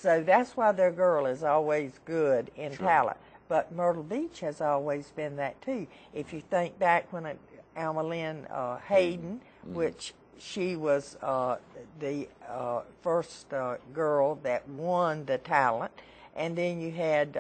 So that's why their girl is always good in talent. But Myrtle Beach has always been that too. If you think back when Alma Lynn Hayden, which she was the first girl that won the talent. And then you had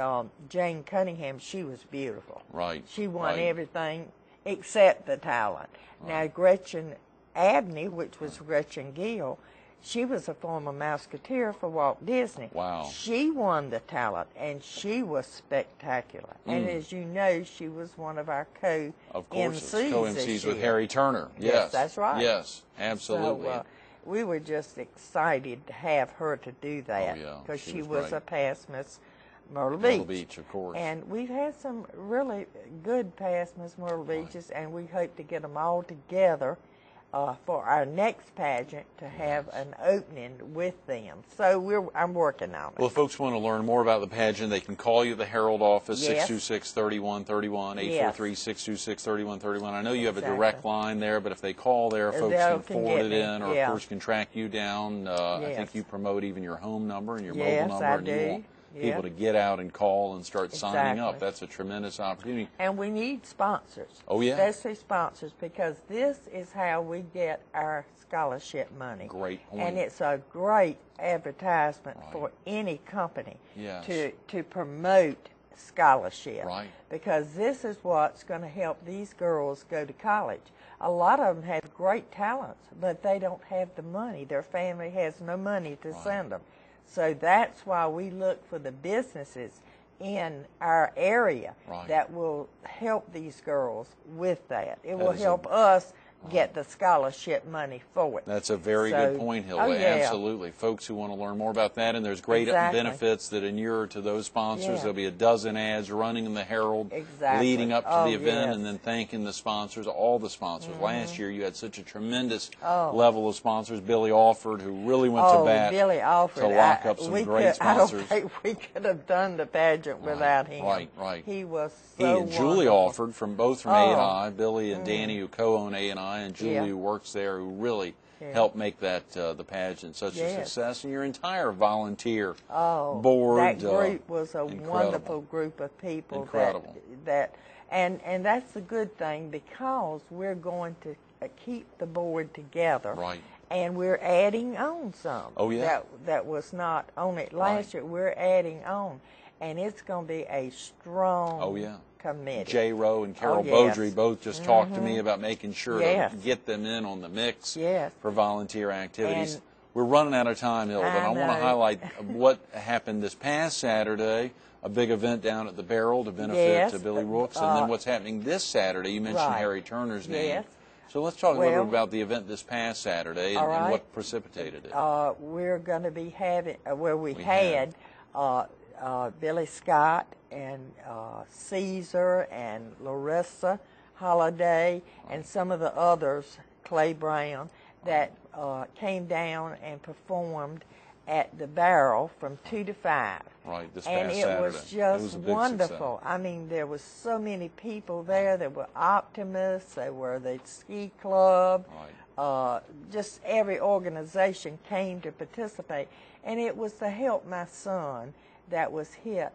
Jane Cunningham. She was beautiful. Right. She won everything except the talent. Now, Gretchen Abney, which was Gretchen Gill, she was a former Mouseketeer for Walt Disney. Wow. She won the talent, and she was spectacular. And as you know, she was one of our co-MCs. Of course, co-MCs with Harry Turner. Yes, that's right. Yes, absolutely. So, we were just excited to have her to do that because she was a past Miss Myrtle Beach. Myrtle Beach, of course. And we've had some really good past Miss Myrtle Beaches, and we hope to get them all together for our next pageant to have an opening with them. So I'm working on it. Well, if folks want to learn more about the pageant, they can call you at the Herald office, 626-3131, 843-626-3131. I know you have a direct line there, but if they call there, folks can forward it in, or of course can track you down. I think you promote even your home number and your mobile number. I do. You want people to get out and call and start signing up. That's a tremendous opportunity. And we need sponsors. Oh, yeah. Especially sponsors, because this is how we get our scholarship money. Great point. And it's a great advertisement for any company to promote scholarship. Right. Because this is what's going to help these girls go to college. A lot of them have great talents, but they don't have the money. Their family has no money to send them. So that's why we look for the businesses in our area that will help these girls with that. It will help us get the scholarship money for it. That's a very good point, Hilda. Absolutely. Folks who want to learn more about that, and there's great benefits that inure to those sponsors. There'll be a dozen ads running in the Herald leading up to the event, and then thanking the sponsors, all the sponsors. Last year you had such a tremendous level of sponsors. Billy Alford, who really went to bat Billy Alford, to lock up some great sponsors. I don't think we could have done the pageant without him. Right. He was He so and Julie wonderful. Alford from both from A&I, Billy and Danny, who co-own A&I, and Julie, who works there, who really helped make that the pageant such a success. And your entire volunteer board. That group was a wonderful group of people. And that's the good thing, because we're going to keep the board together. Right. And we're adding on some. Oh, yeah. That was not on it last year. We're adding on. And it's going to be a strong committee. Jay Rowe and Carol Beaudry both just talked to me about making sure to get them in on the mix for volunteer activities. And we're running out of time, Hilda, but I want to highlight what happened this past Saturday, a big event down at the Barrel to benefit to Billy Rooks, and then what's happening this Saturday. You mentioned Harry Turner's name. So let's talk a little bit about the event this past Saturday and what precipitated it. We're going to be having, we had Billy Scott and Caesar and Larissa Holiday and some of the others, Clay Brown, that came down and performed at the Barrel from 2 to 5. Right, this and past it Saturday. was just wonderful. Success. I mean, there was so many people there. There were optimists. There were the ski club. Just every organization came to participate. And it was to help my son that was hit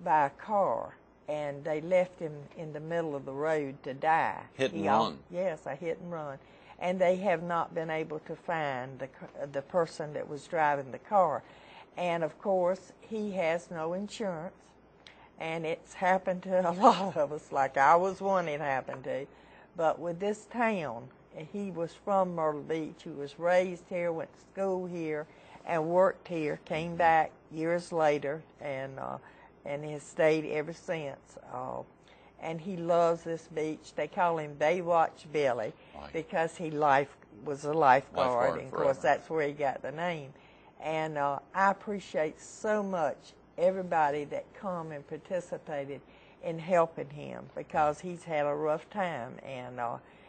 by a car, and they left him in the middle of the road to die. Hit and run. Yes, a hit and run. And they have not been able to find the person that was driving the car. And, of course, he has no insurance, and it's happened to a lot of us, like I was one it happened to. But with this town, he was from Myrtle Beach. He was raised here, went to school here, and worked here, came back years later, and has stayed ever since. And he loves this beach. They call him Baywatch Billy because he was a lifeguard, and of course that's where he got the name. And I appreciate so much everybody that come and participated in helping him, because he's had a rough time, and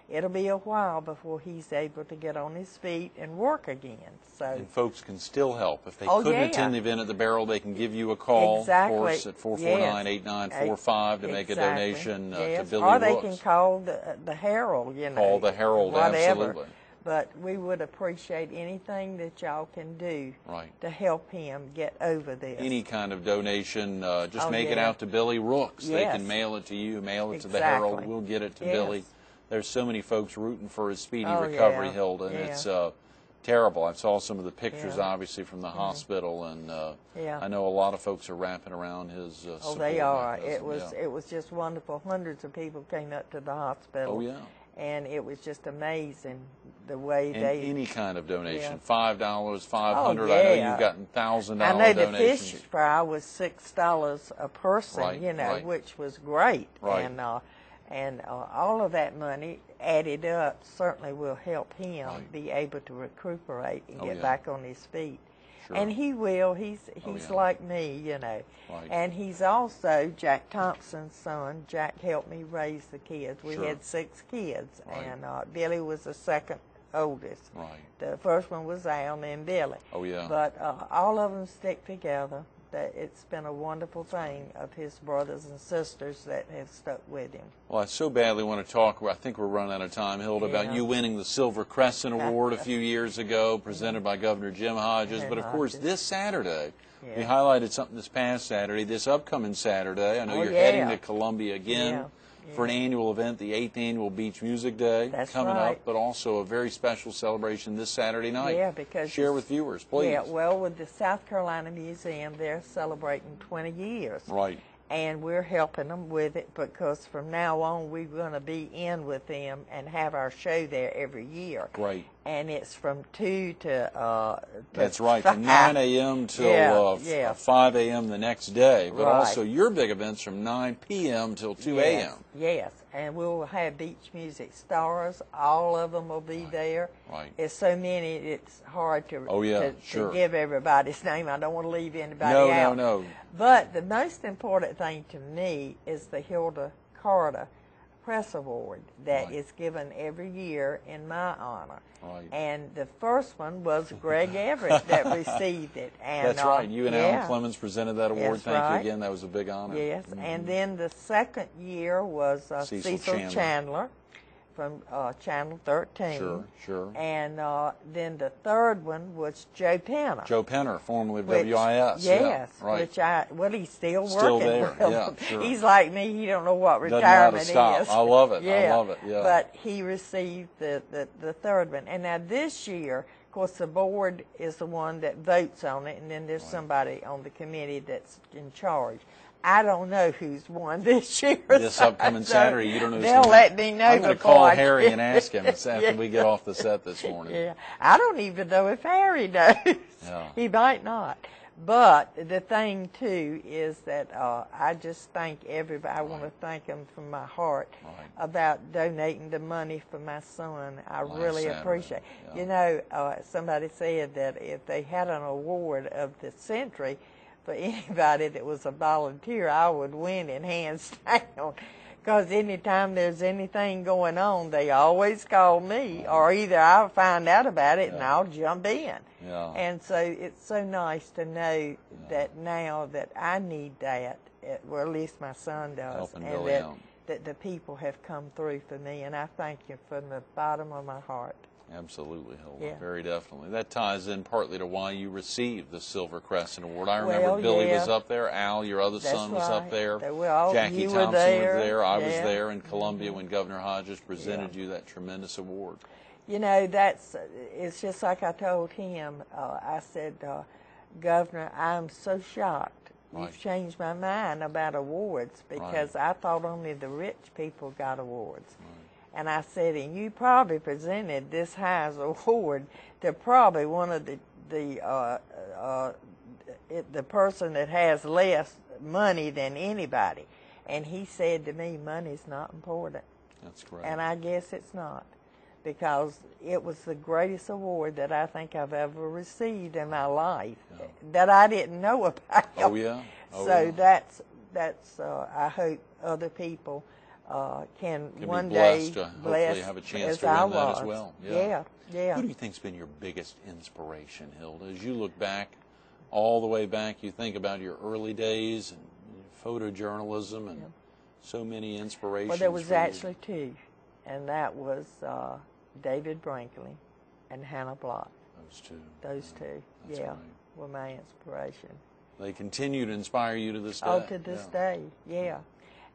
it'll be a while before he's able to get on his feet and work again. So, and folks can still help. If they couldn't attend the event at the Barrel, they can give you a call, of course, at 449-8945 to make a donation to Billy Rooks. Or they can call the Herald, Call the Herald, whatever. absolutely. But we would appreciate anything that y'all can do right. to help him get over this. Any kind of donation, just make it out to Billy Rooks. They can mail it to you, mail it to the Herald. We'll get it to Billy. There's so many folks rooting for his speedy recovery, Hilda, and it's terrible. I saw some of the pictures, obviously, from the hospital, and I know a lot of folks are wrapping around his support. They are. It was just wonderful. Hundreds of people came up to the hospital. Oh, yeah. And it was just amazing the way and they... any kind of donation, $5, $500. I know you've gotten $1,000 donations. I know the fish fry was $6 a person, you know, which was great. Right. And all of that money added up certainly will help him be able to recuperate and get back on his feet. Sure. And he will. He's like me, you know. Right. And he's also Jack Thompson's son. Jack helped me raise the kids. We had 6 kids, and Billy was the second oldest. Right. The first one was Al and then Billy. Oh, yeah. But all of them stick together. It's been a wonderful thing of his brothers and sisters that have stuck with him. Well, I so badly want to talk, I think we're running out of time, Hilda, about you winning the Silver Crescent Award a few years ago, presented by Governor Jim Hodges. But, of course, this Saturday, we highlighted something this past Saturday, this upcoming Saturday. I know you're heading to Columbia again for an annual event, the 8th Annual Beach Music Day coming up, but also a very special celebration this Saturday night. Yeah, because... Share with viewers, please. Yeah, well, with the South Carolina Museum, they're celebrating 20 years. Right. And we're helping them with it because from now on we're going to be in with them and have our show there every year. Great. And it's from 2 to That's right, from 9 a.m. till 5 a.m. the next day. But also your big events from 9 p.m. till 2 a.m. Yes, and we'll have beach music stars. All of them will be there. Right. It's so many, it's hard to, to give everybody's name. I don't want to leave anybody out. No. But the most important thing to me is the Hilda Carter Press Award that is given every year in my honor. Right. And the first one was Greg Everett that received it. And, that's right. You and Alan Clemens presented that award. Thank you again. That was a big honor. Yes. And then the second year was Cecil Chandler from Channel 13. Sure. And then the third one was Joe Penner. Joe Penner, formerly of WIS. Yes. Right. Which he's still working. Still there. Well. Sure. He's like me. He don't know what retirement is. I love it. I love it. Yeah. But he received the third one. And now this year, of course, the board is the one that votes on it, and then there's somebody on the committee that's in charge. I don't know who's won this year. This upcoming Saturday, you don't know who's They'll let me know. I'm going to call Harry and ask him after we get off the set this morning. Yeah, I don't even know if Harry knows. Yeah. He might not. But the thing, too, is that I just thank everybody. I want to thank them from my heart about donating the money for my son. I really appreciate it. Yeah. You know, somebody said that if they had an award of the century, for anybody that was a volunteer, I would win it hands down. Because anytime there's anything going on, they always call me, or either I'll find out about it and I'll jump in. Yeah. And so it's so nice to know that now that I need that, or at least my son does, and that the people have come through for me, and I thank you from the bottom of my heart. Absolutely, Hilda. Very definitely. That ties in partly to why you received the Silver Crescent Award. I remember Billy was up there, Al, your other son, was up there, Jackie Thompson was there, I was there in Columbia when Governor Hodges presented you that tremendous award. You know, it's just like I told him. I said, Governor, I'm so shocked. You've changed my mind about awards because I thought only the rich people got awards. And I said, and you probably presented this highest award to probably one of the person that has less money than anybody. And he said to me, money's not important. That's correct. And I guess it's not, because it was the greatest award that I think I've ever received in my life that I didn't know about. Oh, yeah. So that's I hope other people can one day hopefully have a chance to win that as well. Yeah. Who do you think's been your biggest inspiration, Hilda? As you look back, all the way back, you think about your early days and photojournalism and so many inspirations. Well, there was actually two, and that was David Brinkley and Hannah Block. Those two, yeah, were my inspiration. They continue to inspire you to this day? Oh, to this day, yeah.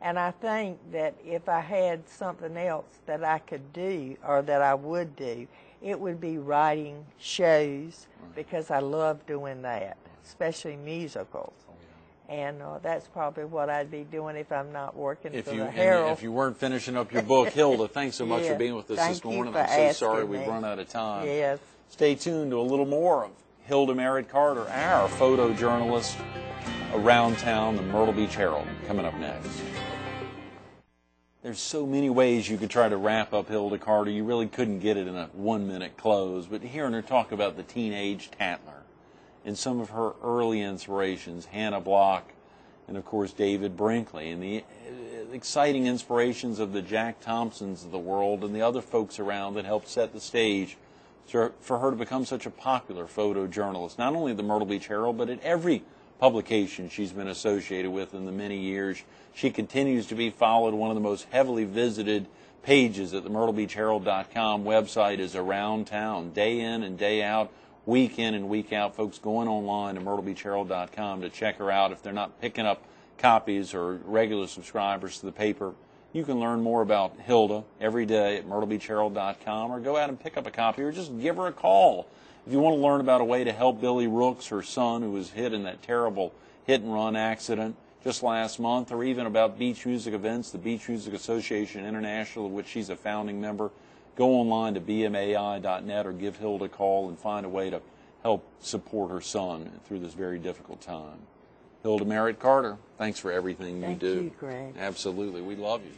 And I think that if I had something else that I could do or that I would do, it would be writing shows, because I love doing that, especially musicals. And that's probably what I'd be doing if I'm not working for the Herald. If you weren't finishing up your book, Hilda, thanks so much for being with us this morning. I'm so sorry we've run out of time. Yes. Stay tuned to a little more of Hilda Merritt Carter, our photojournalist around town, the Myrtle Beach Herald, coming up next. There's so many ways you could try to wrap up Hilda Carter. You really couldn't get it in a 1-minute close. But hearing her talk about the teenage tattler and some of her early inspirations, Hannah Block, and of course David Brinkley, and the exciting inspirations of the Jack Thompsons of the world and the other folks around that helped set the stage for her to become such a popular photojournalist, not only at the Myrtle Beach Herald, but at every publication she's been associated with in the many years. She continues to be followed. One of the most heavily visited pages at the MyrtleBeachHerald.com website is Around Town, day in and day out, week in and week out. Folks going online to MyrtleBeachHerald.com to check her out. If they're not picking up copies or regular subscribers to the paper, you can learn more about Hilda every day at MyrtleBeachHerald.com, or go out and pick up a copy, or just give her a call. If you want to learn about a way to help Billy Rooks, her son, who was hit in that terrible hit-and-run accident just last month, or even about beach music events, the Beach Music Association International, of which she's a founding member, go online to bmai.net or give Hilda a call and find a way to help support her son through this very difficult time. Hilda Merritt Carter, thanks for everything you do. Thank you, Greg. Absolutely. We love you.